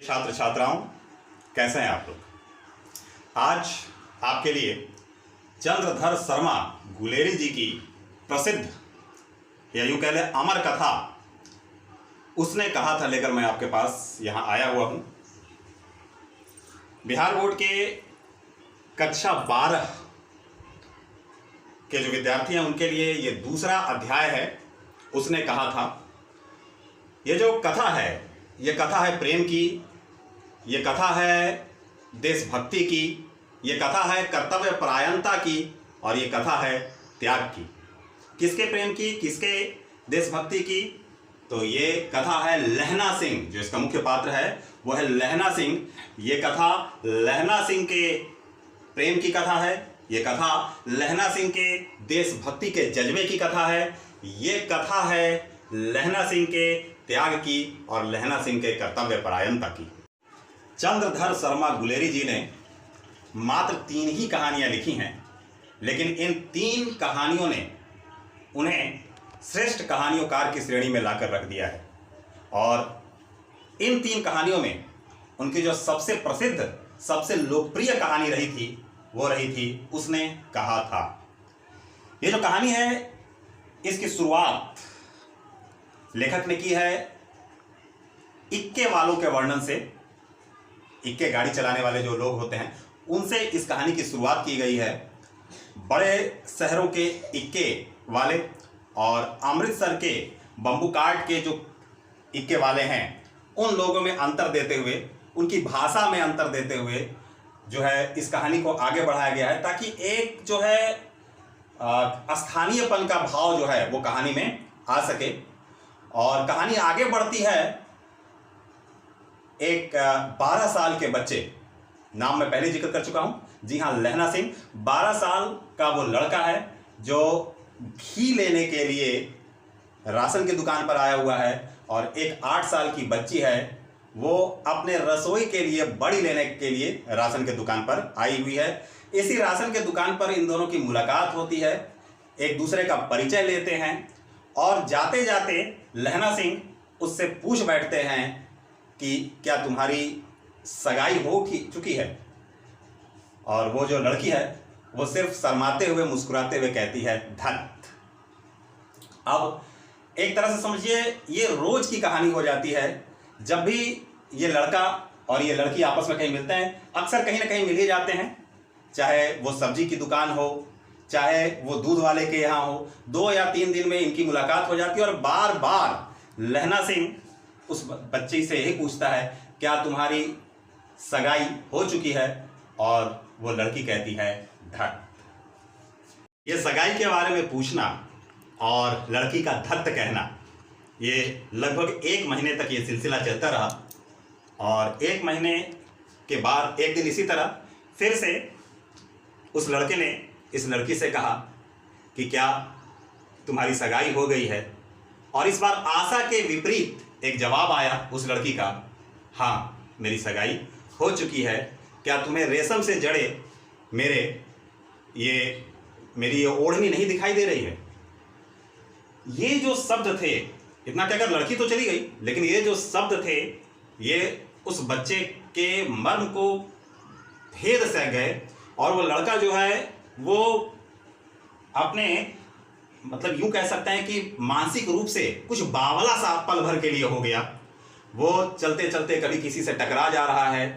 छात्र छात्राओं, कैसे हैं आप लोग। आज आपके लिए चंद्रधर शर्मा गुलेरी जी की प्रसिद्ध या यूं कह ले अमर कथा उसने कहा था लेकर मैं आपके पास यहाँ आया हुआ हूँ। बिहार बोर्ड के कक्षा 12 के जो विद्यार्थी हैं उनके लिए ये दूसरा अध्याय है। उसने कहा था ये जो कथा है ये कथा है प्रेम की, ये कथा है देशभक्ति की, ये कथा है कर्तव्य परायणता की और ये कथा है त्याग की। किसके प्रेम की, किसके देशभक्ति की? तो ये कथा है लहना सिंह, जो इसका मुख्य पात्र है वो है लहना सिंह। ये कथा लहना सिंह के प्रेम की कथा है, ये कथा लहना सिंह के देशभक्ति के जज्बे की कथा है, ये कथा है लहना सिंह के त्याग की और लहना सिंह के कर्तव्य परायणता की। चंद्रधर शर्मा गुलेरी जी ने मात्र 3 ही कहानियां लिखी हैं, लेकिन इन 3 कहानियों ने उन्हें श्रेष्ठ कहानियोंकार की श्रेणी में लाकर रख दिया है। और इन 3 कहानियों में उनकी जो सबसे प्रसिद्ध, सबसे लोकप्रिय कहानी रही थी वो रही थी उसने कहा था। ये जो कहानी है इसकी शुरुआत लेखक ने की है इक्के वालों के वर्णन से। इक्के गाड़ी चलाने वाले जो लोग होते हैं उनसे इस कहानी की शुरुआत की गई है। बड़े शहरों के इक्के वाले और अमृतसर के बम्बू काट के जो इक्के वाले हैं उन लोगों में अंतर देते हुए, उनकी भाषा में अंतर देते हुए जो है इस कहानी को आगे बढ़ाया गया है, ताकि एक जो है स्थानीयपन का भाव जो है वो कहानी में आ सके। और कहानी आगे बढ़ती है एक 12 साल के बच्चे, नाम मैं पहले जिक्र कर चुका हूं, जी हां, लहना सिंह। 12 साल का वो लड़का है जो घी लेने के लिए राशन की दुकान पर आया हुआ है और एक 8 साल की बच्ची है वो अपने रसोई के लिए बड़ी लेने के लिए राशन की दुकान पर आई हुई है। इसी राशन के दुकान पर इन दोनों की मुलाकात होती है, एक दूसरे का परिचय लेते हैं और जाते जाते लहना सिंह उससे पूछ बैठते हैं कि क्या तुम्हारी सगाई हो चुकी है। और वो जो लड़की है वो सिर्फ शर्माते हुए मुस्कुराते हुए कहती है धत। अब एक तरह से समझिए ये रोज की कहानी हो जाती है। जब भी ये लड़का और ये लड़की आपस में कहीं मिलते हैं, अक्सर कहीं ना कहीं मिल ही जाते हैं, चाहे वो सब्जी की दुकान हो, चाहे वो दूध वाले के यहाँ हो। 2 या 3 दिन में इनकी मुलाकात हो जाती है और बार बार लहना सिंह उस बच्ची से यही पूछता है क्या तुम्हारी सगाई हो चुकी है, और वो लड़की कहती है धत। ये सगाई के बारे में पूछना और लड़की का धत कहना, ये लगभग 1 महीने तक ये सिलसिला चलता रहा। और 1 महीने के बाद एक दिन इसी तरह फिर से उस लड़के ने इस लड़की से कहा कि क्या तुम्हारी सगाई हो गई है। और इस बार आशा के विपरीत एक जवाब आया उस लड़की का, हाँ मेरी सगाई हो चुकी है। क्या तुम्हें रेशम से जड़े मेरी ये ओढ़नी नहीं दिखाई दे रही है। ये जो शब्द थे, इतना कहकर लड़की तो चली गई, लेकिन ये जो शब्द थे ये उस बच्चे के मर्म को भेद सह गए। और वो लड़का जो है वो अपने मतलब यूं कह सकते हैं कि मानसिक रूप से कुछ बावला सा पल भर के लिए हो गया। वो चलते चलते कभी किसी से टकरा जा रहा है,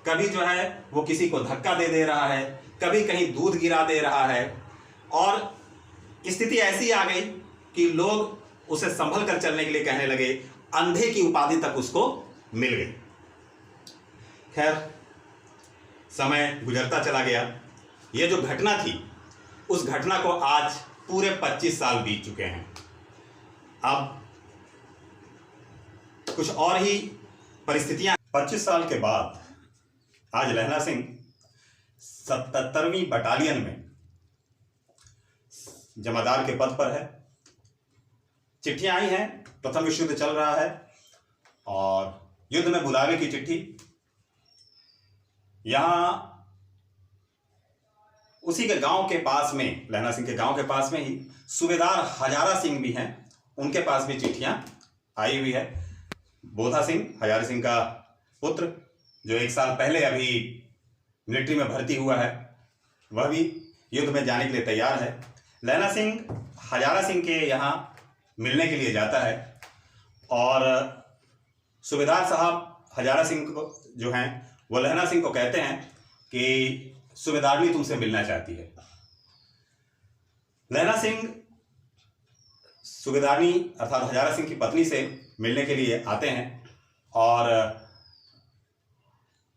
कभी जो है वो किसी को धक्का दे रहा है, कभी कहीं दूध गिरा दे रहा है। और स्थिति ऐसी आ गई कि लोग उसे संभल कर चलने के लिए कहने लगे, अंधे की उपाधि तक उसको मिल गई। खैर समय गुजरता चला गया। ये जो घटना थी उस घटना को आज पूरे 25 साल बीत चुके हैं। अब कुछ और ही परिस्थितियां। 25 साल के बाद आज लहना सिंह 77वीं बटालियन में जमादार के पद पर है। चिट्ठियां आई हैं, प्रथम विश्व युद्ध चल रहा है और युद्ध में बुलावे की चिट्ठी। यहां उसी के गांव के पास में, लहना सिंह के गांव के पास में ही सूबेदार हजारा सिंह भी हैं, उनके पास भी चिट्ठियां आई हुई है। बोधा सिंह, हजारा सिंह का पुत्र जो 1 साल पहले अभी मिलिट्री में भर्ती हुआ है, वह भी युद्ध में जाने के लिए तैयार है। लैला सिंह हजारा सिंह के यहाँ मिलने के लिए जाता है और सूबेदार साहब हजारा सिंह को जो हैं वो लहना सिंह को कहते हैं कि सूबेदारनी तुमसे मिलना चाहती है। लहना सिंह सूबेदारनी अर्थात हजारा सिंह की पत्नी से मिलने के लिए आते हैं और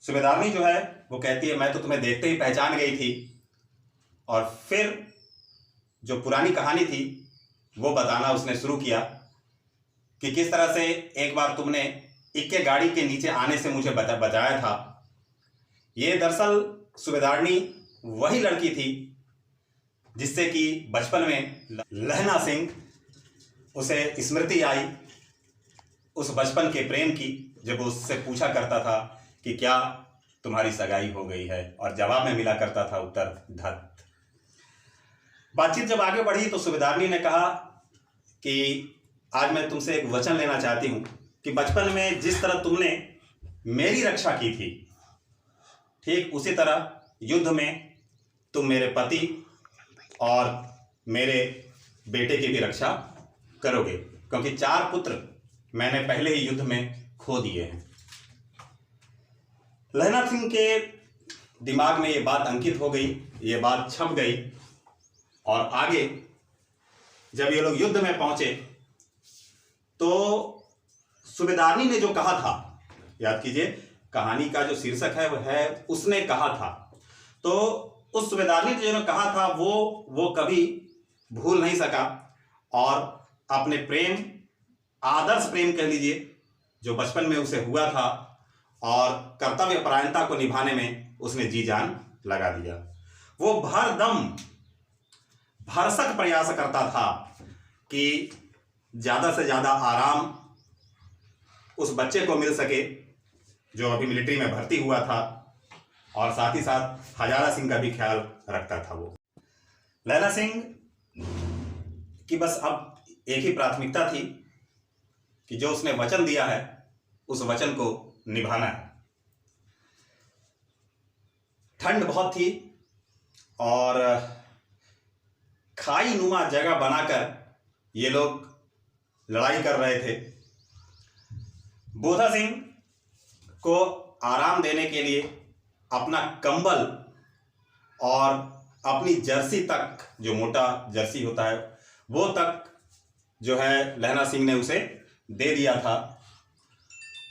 सूबेदारनी जो है वो कहती है मैं तो तुम्हें देखते ही पहचान गई थी, और फिर जो पुरानी कहानी थी वो बताना उसने शुरू किया कि किस तरह से एक बार तुमने इक्के गाड़ी के नीचे आने से मुझे बचाया था। ये दरअसल सूबेदारनी वही लड़की थी जिससे कि बचपन में लहना सिंह उसे स्मृति आई उस बचपन के प्रेम की, जब उससे पूछा करता था कि क्या तुम्हारी सगाई हो गई है, और जवाब में मिला करता था उत्तर धत। बातचीत जब आगे बढ़ी तो सूबेदारनी ने कहा कि आज मैं तुमसे एक वचन लेना चाहती हूँ कि बचपन में जिस तरह तुमने मेरी रक्षा की थी, ठीक उसी तरह युद्ध में तुम मेरे पति और मेरे बेटे की भी रक्षा करोगे, क्योंकि 4 पुत्र मैंने पहले ही युद्ध में खो दिए हैं। लहना सिंह के दिमाग में ये बात अंकित हो गई, ये बात छप गई, और आगे जब ये लोग युद्ध में पहुंचे तो सूबेदारनी ने जो कहा था, याद कीजिए कहानी का जो शीर्षक है वो है उसने कहा था, तो उस सूबेदारनी ने जो कहा था वो कभी भूल नहीं सका, और अपने प्रेम, आदर्श प्रेम कह लीजिए, जो बचपन में उसे हुआ था, और कर्तव्य परायणता को निभाने में उसने जी जान लगा दिया। वो भरदम भरसक प्रयास करता था कि ज़्यादा से ज़्यादा आराम उस बच्चे को मिल सके जो अभी मिलिट्री में भर्ती हुआ था, और साथ ही साथ हजारा सिंह का भी ख्याल रखता था। वो लैला सिंह की बस अब एक ही प्राथमिकता थी कि जो उसने वचन दिया है उस वचन को निभाना है। ठंड बहुत थी और खाई नुमा जगह बनाकर ये लोग लड़ाई कर रहे थे। बोधा सिंह को आराम देने के लिए अपना कंबल और अपनी जर्सी तक, जो मोटा जर्सी होता है वो तक जो है लहना सिंह ने उसे दे दिया था।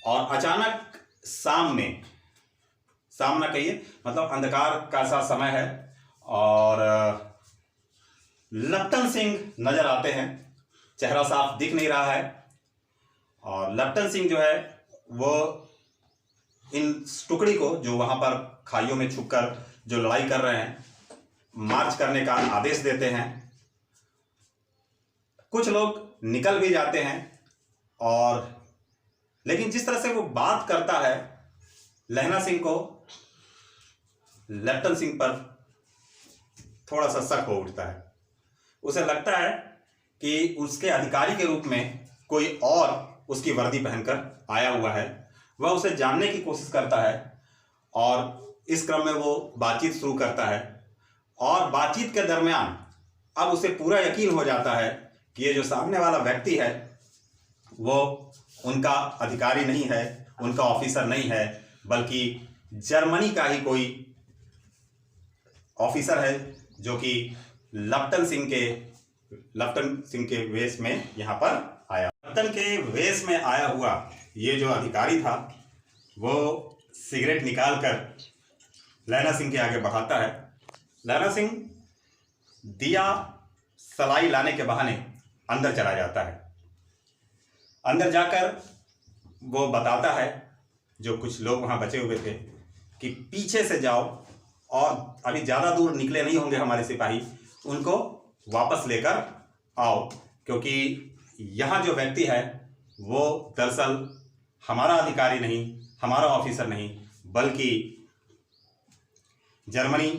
और अचानक सामना कहिए, मतलब अंधकार का सा समय है, और लप्टन सिंह नजर आते हैं। चेहरा साफ दिख नहीं रहा है, और लप्टन सिंह जो है वो इन टुकड़ी को, जो वहां पर खाइयों में छुपकर जो लड़ाई कर रहे हैं, मार्च करने का आदेश देते हैं। कुछ लोग निकल भी जाते हैं, और लेकिन जिस तरह से वो बात करता है, लहना सिंह को लप्टन सिंह पर थोड़ा सा शक हो उठता है। उसे लगता है कि उसके अधिकारी के रूप में कोई और उसकी वर्दी पहनकर आया हुआ है। वह उसे जानने की कोशिश करता है, और इस क्रम में वो बातचीत शुरू करता है, और बातचीत के दरमियान अब उसे पूरा यकीन हो जाता है कि ये जो सामने वाला व्यक्ति है वो उनका अधिकारी नहीं है, उनका ऑफिसर नहीं है, बल्कि जर्मनी का ही कोई ऑफिसर है, जो कि लप्टन सिंह के वेश में यहाँ पर आया। लप्टन के वेश में आया हुआ ये जो अधिकारी था वो सिगरेट निकालकर लहना सिंह के आगे बढ़ाता है। लहना सिंह दिया सलाई लाने के बहाने अंदर चला जाता है। अंदर जाकर वो बताता है जो कुछ लोग वहाँ बचे हुए थे कि पीछे से जाओ, और अभी ज़्यादा दूर निकले नहीं होंगे हमारे सिपाही, उनको वापस लेकर आओ, क्योंकि यहाँ जो व्यक्ति है वो दरअसल हमारा अधिकारी नहीं, हमारा ऑफिसर नहीं, बल्कि जर्मनी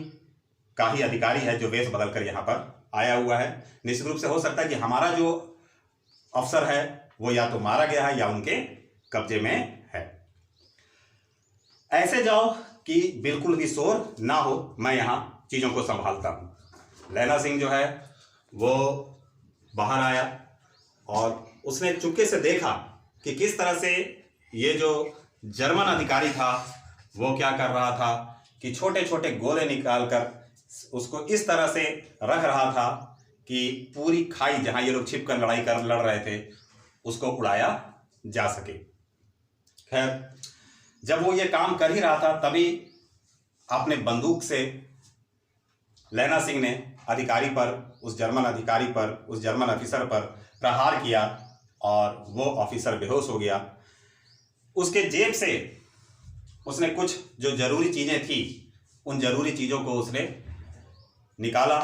का ही अधिकारी है जो वेश बदलकर यहाँ पर आया हुआ है। निश्चित रूप से हो सकता है कि हमारा जो अफसर है वो या तो मारा गया है या उनके कब्जे में है। ऐसे जाओ कि बिल्कुल भी शोर ना हो, मैं यहाँ चीज़ों को संभालता हूँ। लैला सिंह जो है वो बाहर आया और उसने चुपके से देखा कि किस तरह से ये जो जर्मन अधिकारी था वो क्या कर रहा था कि छोटे छोटे गोले निकालकर उसको इस तरह से रख रहा था कि पूरी खाई जहां ये लोग छिपकर लड़ रहे थे उसको उड़ाया जा सके। खैर, जब वो ये काम कर ही रहा था तभी अपने बंदूक से लैला सिंह ने अधिकारी पर, उस जर्मन अधिकारी पर, उस जर्मन ऑफिसर पर प्रहार किया और वो ऑफिसर बेहोश हो गया। उसके जेब से उसने कुछ जो जरूरी चीज़ें थी उन जरूरी चीज़ों को उसने निकाला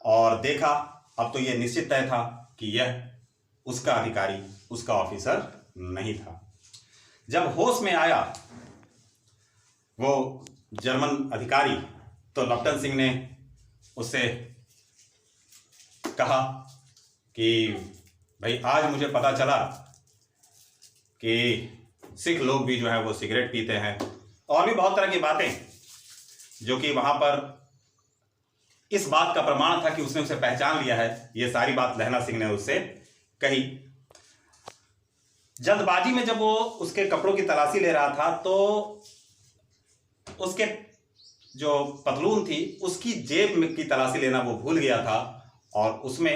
और देखा। अब तो ये निश्चित तय था कि यह उसका अधिकारी, उसका ऑफिसर नहीं था। जब होश में आया वो जर्मन अधिकारी तो लप्टन सिंह ने उससे कहा कि भाई, आज मुझे पता चला कि सिख लोग भी जो है वो सिगरेट पीते हैं और भी बहुत तरह की बातें जो कि वहां पर इस बात का प्रमाण था कि उसने उसे पहचान लिया है। ये सारी बात लैला सिंह ने उससे कही। जल्दबाजी में जब वो उसके कपड़ों की तलाशी ले रहा था तो उसके जो पतलून थी उसकी जेब में की तलाशी लेना वो भूल गया था और उसमें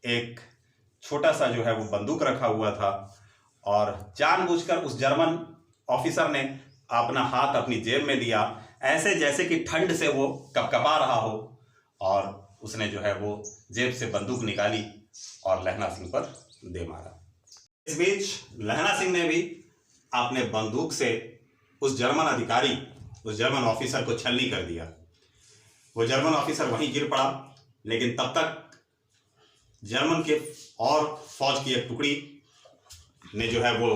एक छोटा सा जो है वो बंदूक रखा हुआ था और जानबूझकर उस जर्मन ऑफिसर ने अपना हाथ अपनी जेब में दिया, ऐसे जैसे कि ठंड से वो कपकपा रहा हो, और उसने जो है वो जेब से बंदूक निकाली और लैला सिंह पर दे मारा। इस बीच लैला सिंह ने भी अपने बंदूक से उस जर्मन अधिकारी, उस जर्मन ऑफिसर को छलनी कर दिया। वो जर्मन ऑफिसर वहीं गिर पड़ा, लेकिन तब तक जर्मन के और फौज की एक टुकड़ी ने जो है वो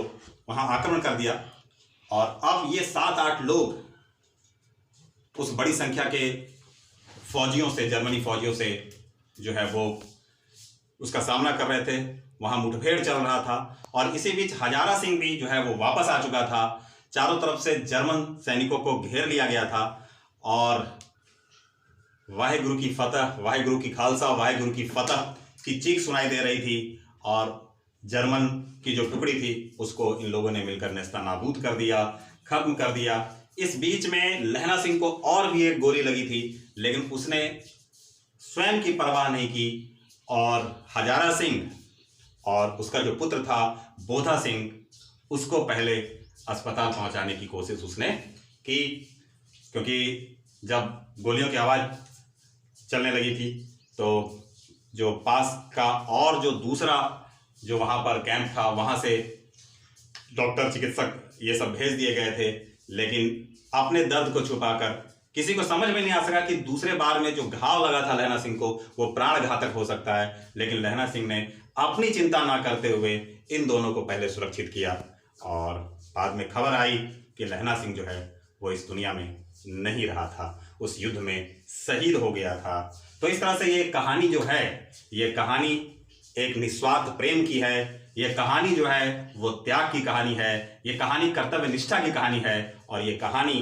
वहां आक्रमण कर दिया और अब ये 7-8 लोग उस बड़ी संख्या के फौजियों से, जर्मनी फौजियों से जो है वो उसका सामना कर रहे थे। वहां मुठभेड़ चल रहा था और इसी बीच हजारा सिंह भी जो है वो वापस आ चुका था। चारों तरफ से जर्मन सैनिकों को घेर लिया गया था और वाहेगुरु की फतह, वाहेगुरु की खालसा, वाहेगुरु की फतह की चीख सुनाई दे रही थी और जर्मन की जो टुकड़ी थी उसको इन लोगों ने मिलकर नेस्तनाबूद कर दिया, खत्म कर दिया। इस बीच में लैला सिंह को और भी एक गोली लगी थी, लेकिन उसने स्वयं की परवाह नहीं की और हजारा सिंह और उसका जो पुत्र था बोधा सिंह, उसको पहले अस्पताल पहुंचाने की कोशिश उसने की, क्योंकि जब गोलियों की आवाज़ चलने लगी थी तो जो पास का और जो दूसरा जो वहाँ पर कैंप था वहाँ से डॉक्टर, चिकित्सक ये सब भेज दिए गए थे, लेकिन अपने दर्द को छुपाकर किसी को समझ में नहीं आ सका कि दूसरे बार में जो घाव लगा था लैला सिंह को वो प्राण घातक हो सकता है। लेकिन लैला सिंह ने अपनी चिंता ना करते हुए इन दोनों को पहले सुरक्षित किया और बाद में खबर आई कि लैला सिंह जो है वो इस दुनिया में नहीं रहा था, उस युद्ध में शहीद हो गया था। तो इस तरह से ये कहानी जो है, ये कहानी एक निस्वार्थ प्रेम की है, ये कहानी जो है वो त्याग की कहानी है, ये कहानी कर्तव्य निष्ठा की कहानी है और ये कहानी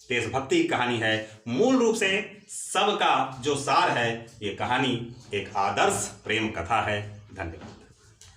देशभक्ति की कहानी है। मूल रूप से सबका जो सार है, ये कहानी एक आदर्श प्रेम कथा है। धन्यवाद।